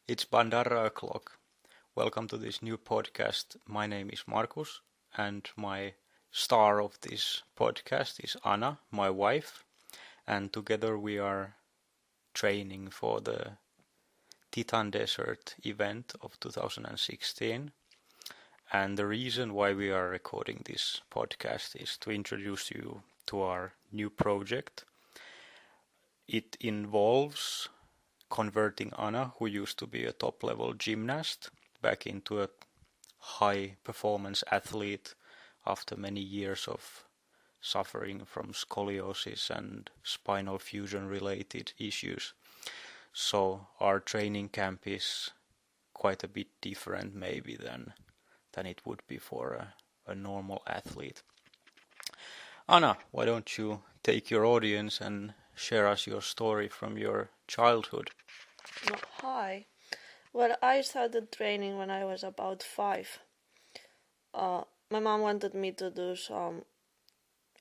It's Bandarra o'clock. Welcome to this new podcast. My name is Markus, and my star of this podcast is Anna, my wife, and together we are training for the Titan Desert event of 2016. And the reason why we are recording this podcast is to introduce you to our new project. It involves converting Anna, who used to be a top-level gymnast, back into a high-performance athlete after many years of suffering from scoliosis and spinal fusion-related issues. So our training camp is quite a bit different maybe than it would be for a normal athlete. Anna, why don't you take your audience and share us your story from your childhood? Hi. Well, I started training when I was about 5. My mom wanted me to do some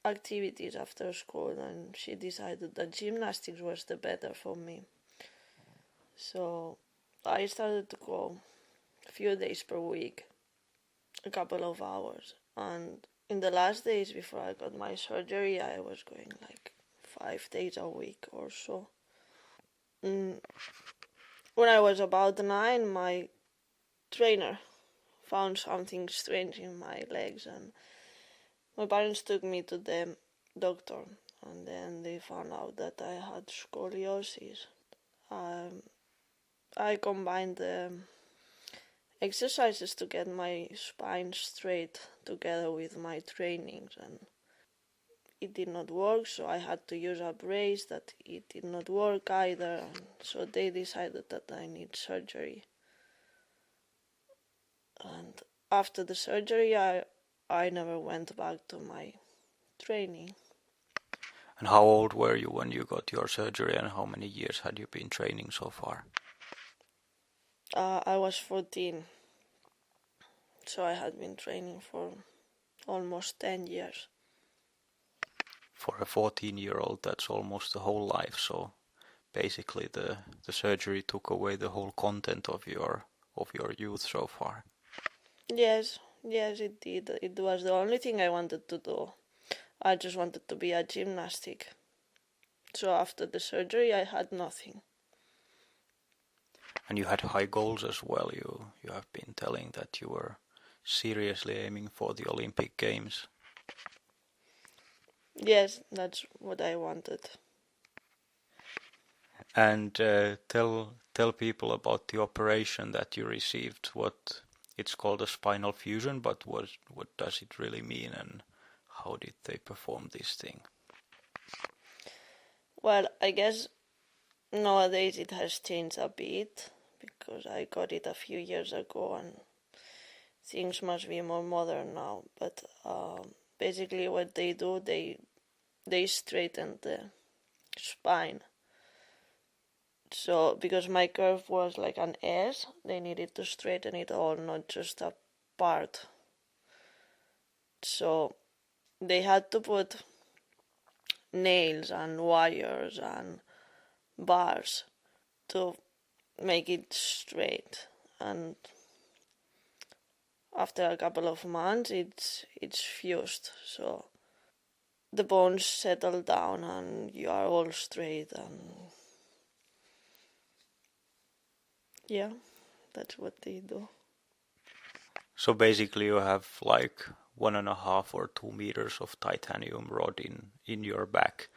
activities after school, and she decided that gymnastics was the better for me. So I started to go a few days per week, a couple of hours. And in the last days before I got my surgery, I was going like 5 days a week or so. When I was about 9, my trainer found something strange in my legs, and my parents took me to the doctor, and then they found out that I had scoliosis. I combined the exercises to get my spine straight together with my trainings, and it did not work, so I had to use a brace that it did not work either, and so they decided that I need surgery. And after the surgery, I never went back to my training. And how old were you when you got your surgery, and how many years had you been training so far? I was 14, so I had been training for almost 10 years. For a 14-year-old, that's almost the whole life. So basically, the surgery took away the whole content of your youth so far. Yes, it did. It was the only thing I wanted to do. I just wanted to be a gymnastic. So after the surgery, I had nothing. And you had high goals as well. You have been telling that you were seriously aiming for the Olympic Games. Yes, that's what I wanted. And tell people about the operation that you received. What it's called a spinal fusion, but what does it really mean, and how did they perform this thing? Well, I guess nowadays it has changed a bit because I got it a few years ago and things must be more modern now. But basically what they do, they straighten the spine. So because my curve was like an S, they needed to straighten it all, not just a part. So they had to put nails and wires and bars to make it straight, and after a couple of months it's fused, so the bones settle down and you are all straight, and yeah, that's what they do. So basically, you have like 1.5 or 2 meters of titanium rod in your back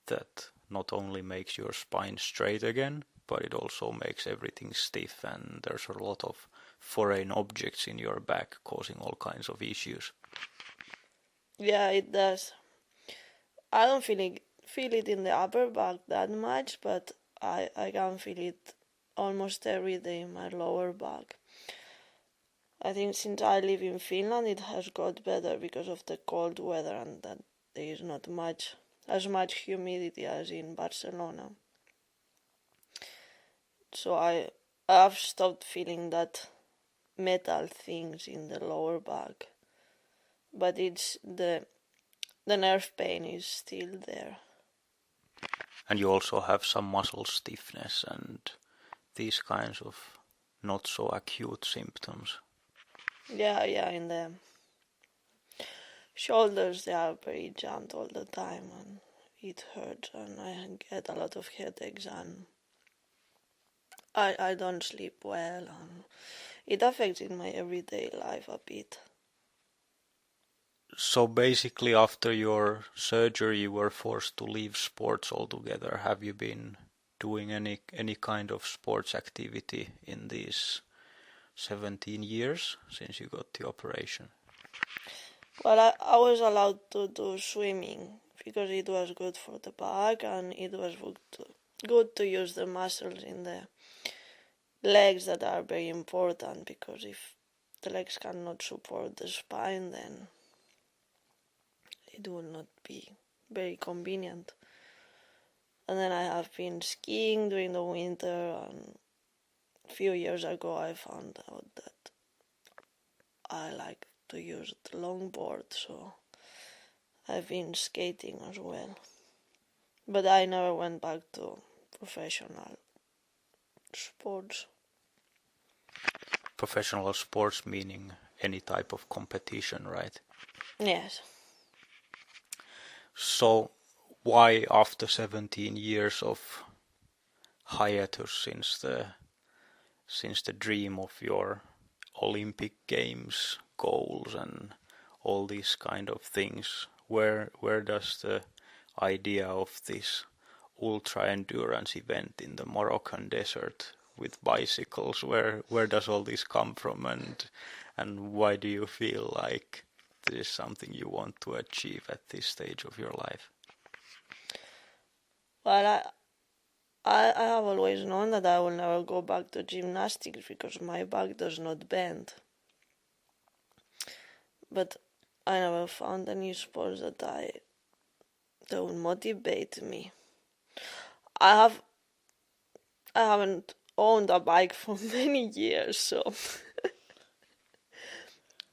that not only makes your spine straight again, but it also makes everything stiff, and there's a lot of foreign objects in your back causing all kinds of issues. Yeah, it does. I don't feel it in the upper back that much, but I can feel it almost every day in my lower back. I think since I live in Finland it has got better because of the cold weather and that there is not as much humidity as in Barcelona. So I've stopped feeling that metal things in the lower back. But it's the nerve pain is still there. And you also have some muscle stiffness and these kinds of not so acute symptoms. Yeah, in the shoulders they are very jammed all the time and it hurts and I get a lot of headaches and I don't sleep well and it affects in my everyday life a bit. So basically after your surgery you were forced to leave sports altogether. Have you been doing any kind of sports activity in these 17 years since you got the operation? Well, I was allowed to do swimming because it was good for the back and it was good to use the muscles in the legs that are very important because if the legs cannot support the spine then it will not be very convenient. And then I have been skiing during the winter and a few years ago I found out that I like to use the longboard, so I've been skating as well. But I never went back to professional sports. Professional sports meaning any type of competition, right? Yes. So why after 17 years of hiatus since the dream of your Olympic Games goals and all these kind of things, where does the idea of this ultra endurance event in the Moroccan desert with bicycles, where does all this come from, and why do you feel like this is something you want to achieve at this stage of your life? Well, I have always known that I will never go back to gymnastics because my back does not bend. But I never found any sports that would motivate me. I haven't owned a bike for many years, so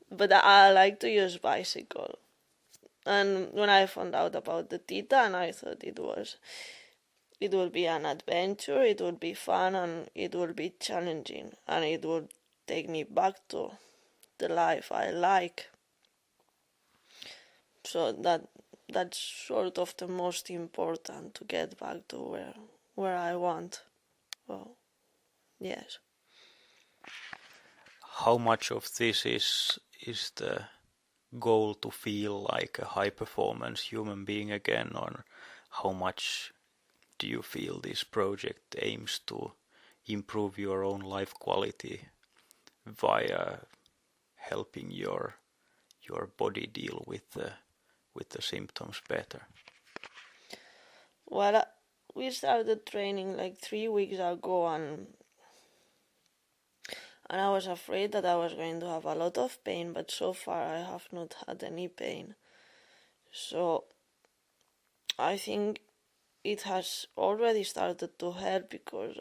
but I like to use bicycle. And when I found out about the Titan, I thought it will be an adventure, it will be fun, and it will be challenging, and it will take me back to the life I like. So that's sort of the most important, to get back to where I want. Well, yes. How much of this is the goal to feel like a high performance human being again, or how much do you feel this project aims to improve your own life quality via helping your body deal with the symptoms better? Well, we started training like 3 weeks ago, and I was afraid that I was going to have a lot of pain, but so far I have not had any pain. So I think it has already started to help because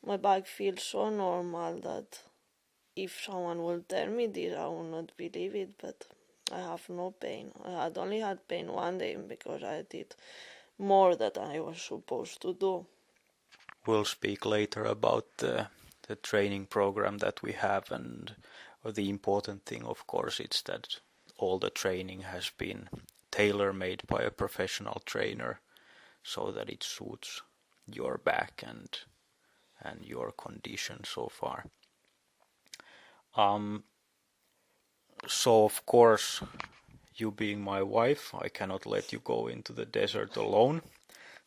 my back feels so normal that if someone will tell me this, I will not believe it, but I have no pain. I had only had pain one day because I did more than I was supposed to do. We'll speak later about the training program that we have, and the important thing, of course, is that all the training has been tailor-made by a professional trainer so that it suits your back and your condition so far. So of course, you being my wife, I cannot let you go into the desert alone.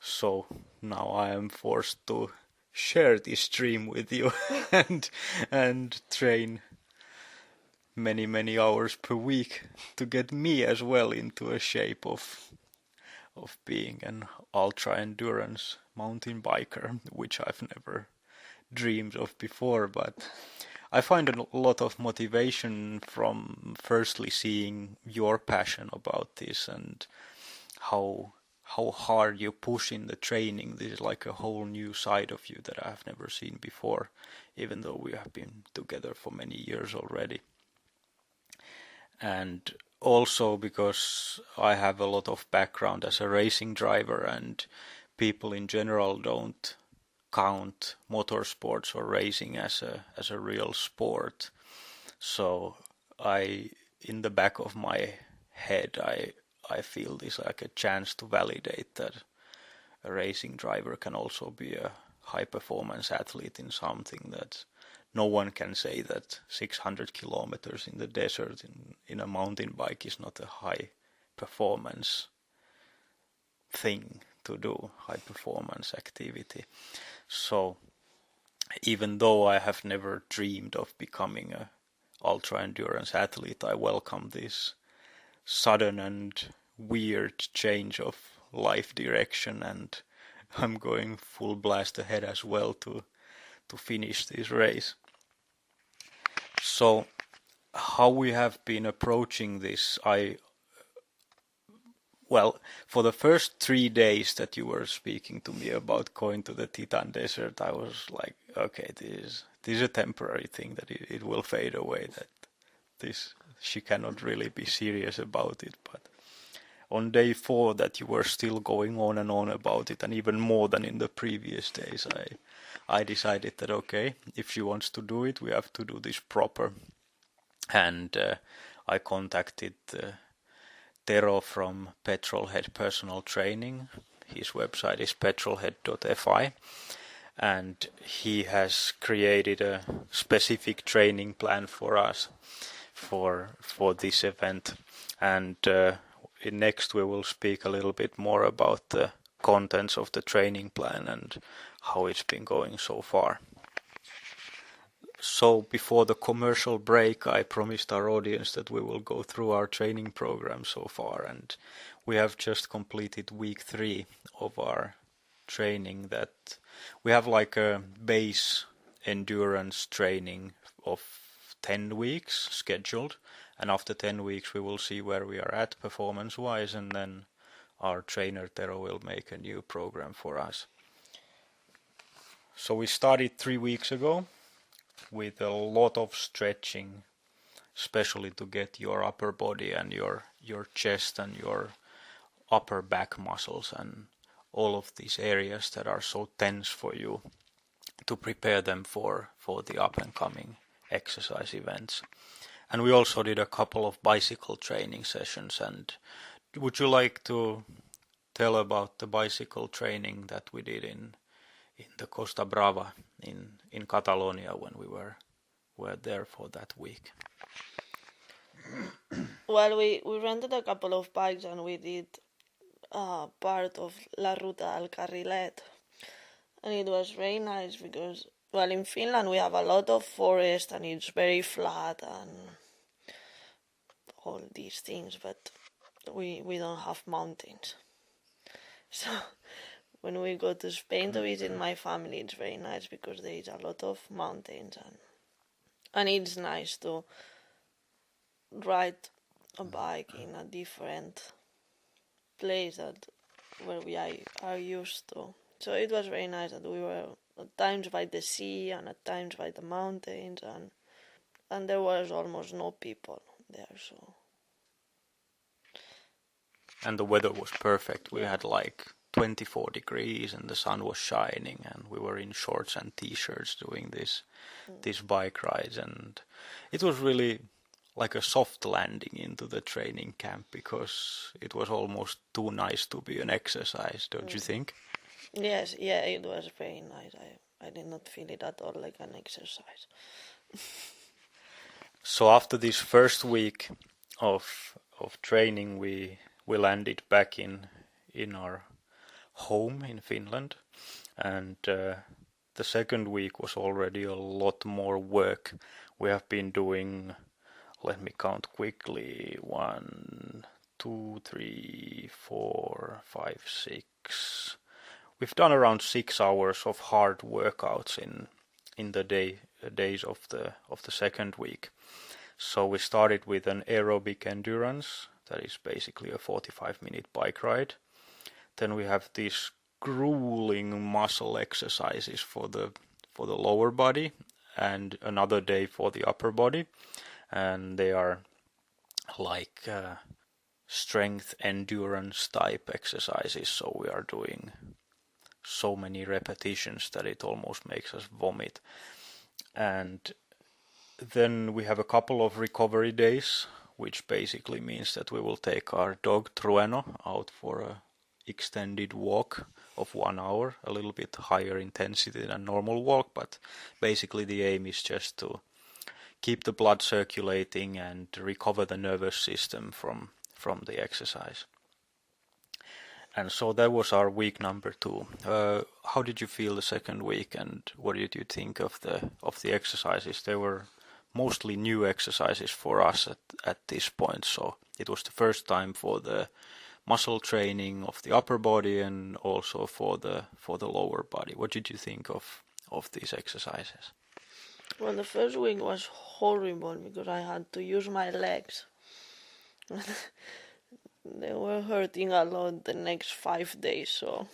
So now I am forced to share this dream with you and train many hours per week to get me as well into a shape of being an ultra endurance mountain biker, which I've never dreamed of before. But I find a lot of motivation from firstly seeing your passion about this and how hard you push in the training. This is like a whole new side of you that I've never seen before, even though we have been together for many years already. And also because I have a lot of background as a racing driver, and people in general don't count motorsports or racing as a real sport. So in the back of my head, I feel this like a chance to validate that a racing driver can also be a high performance athlete in something that no one can say that 600 kilometers in the desert in a mountain bike is not a high performance thing to do, high performance activity. So even though I have never dreamed of becoming a ultra endurance athlete, I welcome this sudden and weird change of life direction, and I'm going full blast ahead as well to finish this race. So how we have been approaching this, for the first 3 days that you were speaking to me about going to the Titan Desert, I was like, okay, this is a temporary thing, that it will fade away, that she cannot really be serious about it. But on day 4 that you were still going on and on about it, and even more than in the previous days, I decided that, okay, if she wants to do it, we have to do this proper. And I contacted Tero from Petrolhead Personal Training. His website is petrolhead.fi, and he has created a specific training plan for us for this event. And next we will speak a little bit more about the contents of the training plan and how it's been going so far. So before the commercial break, I promised our audience that we will go through our training program so far, and we have just completed week 3 of our training. That we have like a base endurance training of 10 weeks scheduled, and after 10 weeks we will see where we are at performance wise, and then our trainer Tero will make a new program for us. So we started 3 weeks ago with a lot of stretching, especially to get your upper body and your chest and your upper back muscles and all of these areas that are so tense for you, to prepare them for the up and coming exercise events. And we also did a couple of bicycle training sessions. And would you like to tell about the bicycle training that we did in the Costa Brava in Catalonia when we were there for that week? Well, we rented a couple of bikes and we did part of La Ruta al Carrilet. And it was very nice because, well, in Finland we have a lot of forest and it's very flat and all these things, but we don't have mountains. So when we go to Spain to visit my family, it's very nice because there is a lot of mountains, and it's nice to ride a bike in a different place where we are used to. So it was very nice that we were at times by the sea and at times by the mountains, and there was almost no people there. So. And the weather was perfect. We had like 24 degrees and the sun was shining, and we were in shorts and t-shirts doing these bike rides, and it was really like a soft landing into the training camp because it was almost too nice to be an exercise, don't you think? Yes, yeah, it was very nice. I did not feel it at all like an exercise. So after this first week of training, we landed back in our home in Finland, and the second week was already a lot more work. We have been doing, let me count quickly, 1, 2, 3, 4, 5, 6. We've done around 6 hours of hard workouts in the days of the second week. So we started with an aerobic endurance, that is basically a 45-minute bike ride. Then we have these grueling muscle exercises for the lower body, and another day for the upper body, and they are like strength endurance type exercises. So we are doing so many repetitions that it almost makes us vomit. And then we have a couple of recovery days, which basically means that we will take our dog Trueno out for a extended walk of 1 hour, a little bit higher intensity than normal walk, but basically the aim is just to keep the blood circulating and recover the nervous system from the exercise. And so that was our week number 2. How did you feel the second week, and what did you think of the exercises? They were mostly new exercises for us at this point, so it was the first time for the muscle training of the upper body and also for the lower body. What did you think of these exercises? Well, the first week was horrible because I had to use my legs. They were hurting a lot the next 5 days, so.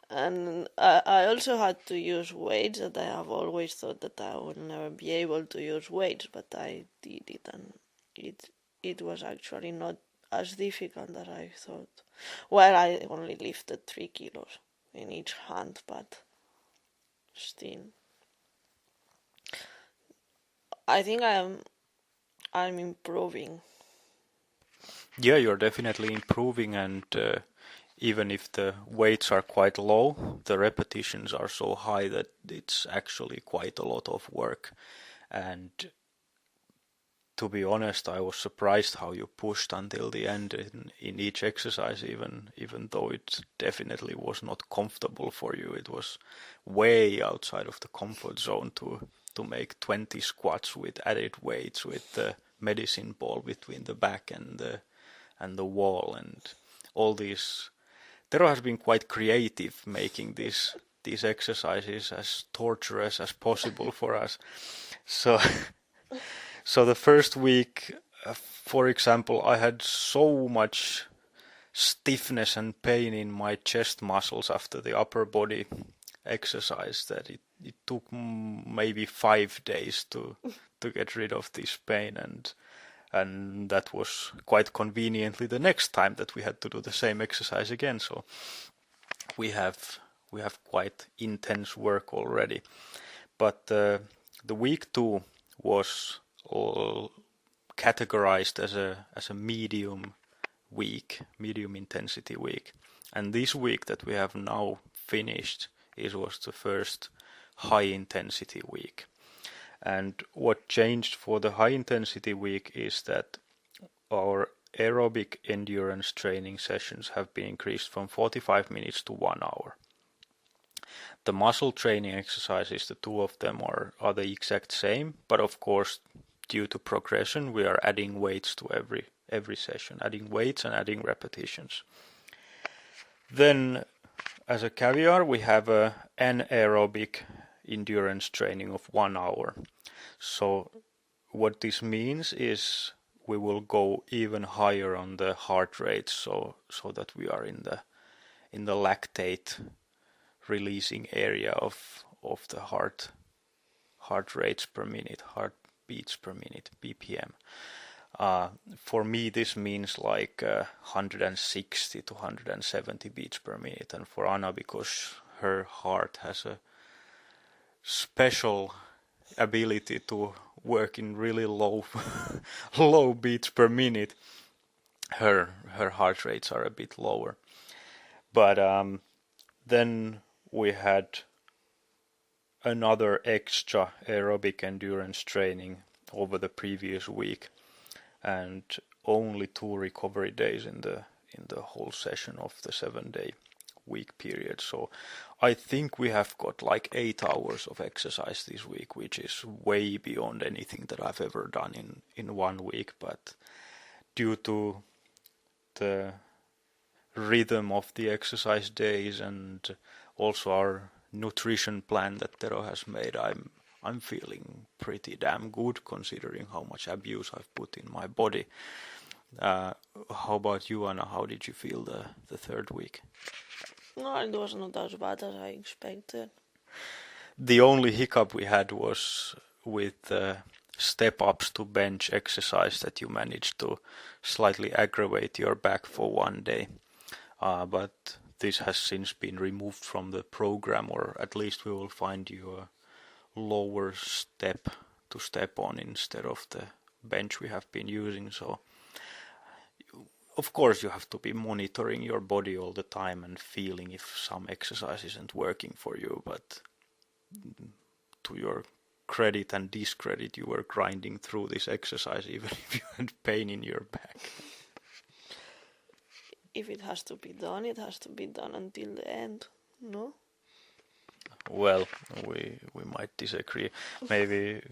And I also had to use weights that I have always thought that I would never be able to use weights, but I did it, and it was actually not as difficult as I thought. Well, I only lifted 3 kilos in each hand, but still. I think I'm improving. Yeah, you're definitely improving, and even if the weights are quite low, the repetitions are so high that it's actually quite a lot of work. And to be honest, I was surprised how you pushed until the end in each exercise, even though it definitely was not comfortable for you. It was way outside of the comfort zone to make 20 squats with added weights, with the medicine ball between the back and the wall, and all these. Tero has been quite creative making these exercises as torturous as possible for us. So the first week, for example, I had so much stiffness and pain in my chest muscles after the upper body exercise that it took maybe 5 days to get rid of this pain, and that was quite conveniently the next time that we had to do the same exercise again. So we have quite intense work already. But the week 2 was all categorized as a medium week, medium intensity week. And this week that we have now finished was the first high intensity week. And what changed for the high intensity week is that our aerobic endurance training sessions have been increased from 45 minutes to 1 hour. The muscle training exercises, the two of them are the exact same, but of course, due to progression, we are adding weights to every session, adding weights and adding repetitions. Then, as a caveat, we have an anaerobic endurance training of 1 hour. So what this means is we will go even higher on the heart rate, so that we are in the lactate releasing area of the heart rates per minute, heartbeats per minute, BPM. For me, this means like 160 to 170 beats per minute, and for Anna, because her heart has a special ability to work in really low low beats per minute, her heart rates are a bit lower. But then we had another extra aerobic endurance training over the previous week, and only 2 recovery days in the whole session of the 7-day week period. So I think we have got like 8 hours of exercise this week, which is way beyond anything that I've ever done in 1 week. But due to the rhythm of the exercise days and also our nutrition plan that Tero has made, I'm feeling pretty damn good considering how much abuse I've put in my body. How about you, Anna? How did you feel the third week? No, it was not as bad as I expected. The only hiccup we had was with step-ups to bench exercise that you managed to slightly aggravate your back for 1 day. but this has since been removed from the program, or at least we will find you a lower step to step on instead of the bench we have been using. So of course you have to be monitoring your body all the time and feeling if some exercise isn't working for you, but to your credit and discredit, you were grinding through this exercise even if you had pain in your back. If it has to be done, it has to be done until the end, no? Well, we might disagree. Maybe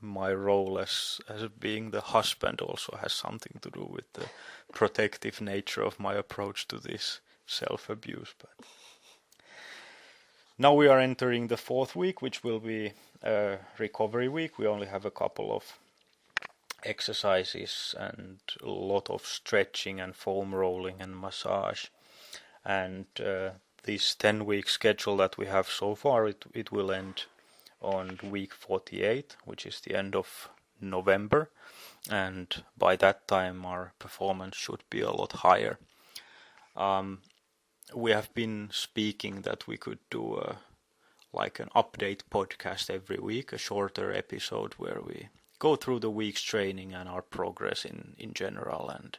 my role as being the husband also has something to do with the protective nature of my approach to this self-abuse. But now we are entering the 4th week, which will be a recovery week. We only have a couple of exercises and a lot of stretching and foam rolling and massage. And this 10-week schedule that we have so far, it will end on week 48, which is the end of November, and by that time our performance should be a lot higher. We have been speaking that we could do like an update podcast every week, a shorter episode where we go through the week's training and our progress in general and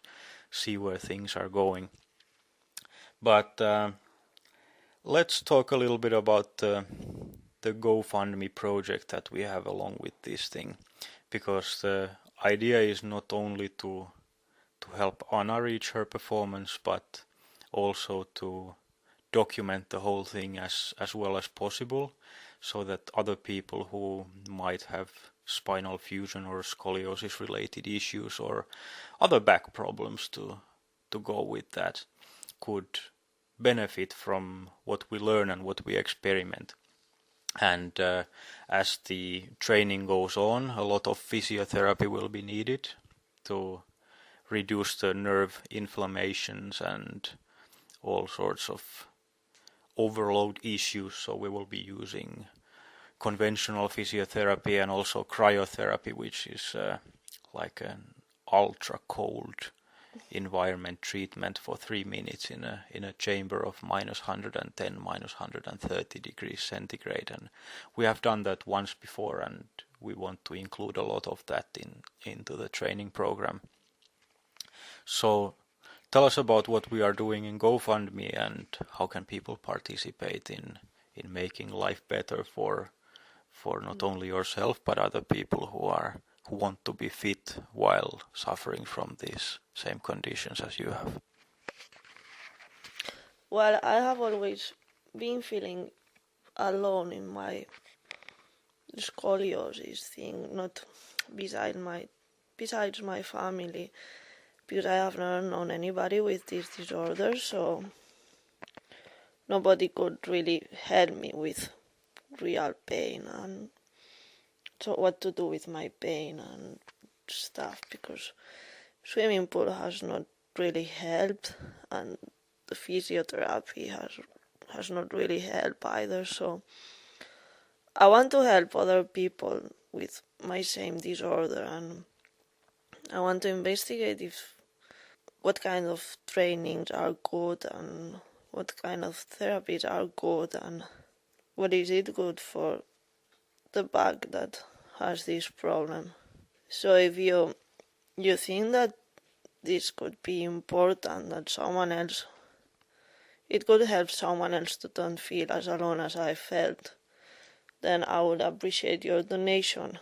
see where things are going. But let's talk a little bit about the GoFundMe project that we have along with this thing, because the idea is not only to help Anna reach her performance, but also to document the whole thing as well as possible, so that other people who might have spinal fusion or scoliosis related issues or other back problems to go with that could benefit from what we learn and what we experiment. And as the training goes on, a lot of physiotherapy will be needed to reduce the nerve inflammations and all sorts of overload issues. So we will be using conventional physiotherapy and also cryotherapy, which is like an ultra cold environment treatment for 3 minutes in a chamber of -110, -130 degrees centigrade. And we have done that once before, and we want to include a lot of that into the training program. So tell us about what we are doing in GoFundMe and how can people participate in making life better for not only yourself but other people who want to be fit while suffering from these same conditions as you have. Well, I have always been feeling alone in my scoliosis thing, not besides my family, because I have never known anybody with this disorder, so nobody could really help me with real pain and so what to do with my pain and stuff, because swimming pool has not really helped and the physiotherapy has not really helped either. So I want to help other people with my same disorder, and I want to investigate what kind of trainings are good and what kind of therapies are good and what is it good for the back that has this problem. So if you think that this could be important, that it could help someone else to don't feel as alone as I felt, then I would appreciate your donation.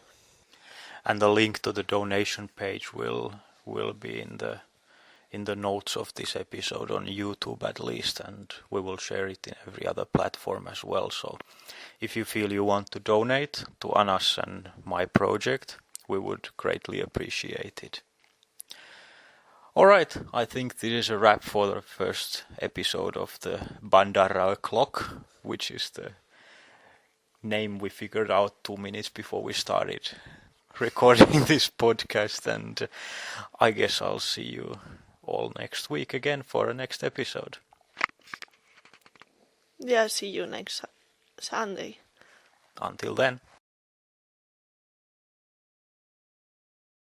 And the link to the donation page will be in the notes of this episode on YouTube at least, and we will share it in every other platform as well. So if you feel you want to donate to Anna's and my project, we would greatly appreciate it. Alright, I think this is a wrap for the first episode of the Bandarra clock, which is the name we figured out 2 minutes before we started recording this podcast, and I guess I'll see you all next week again for a next episode. Yeah, see you next Sunday. Until then.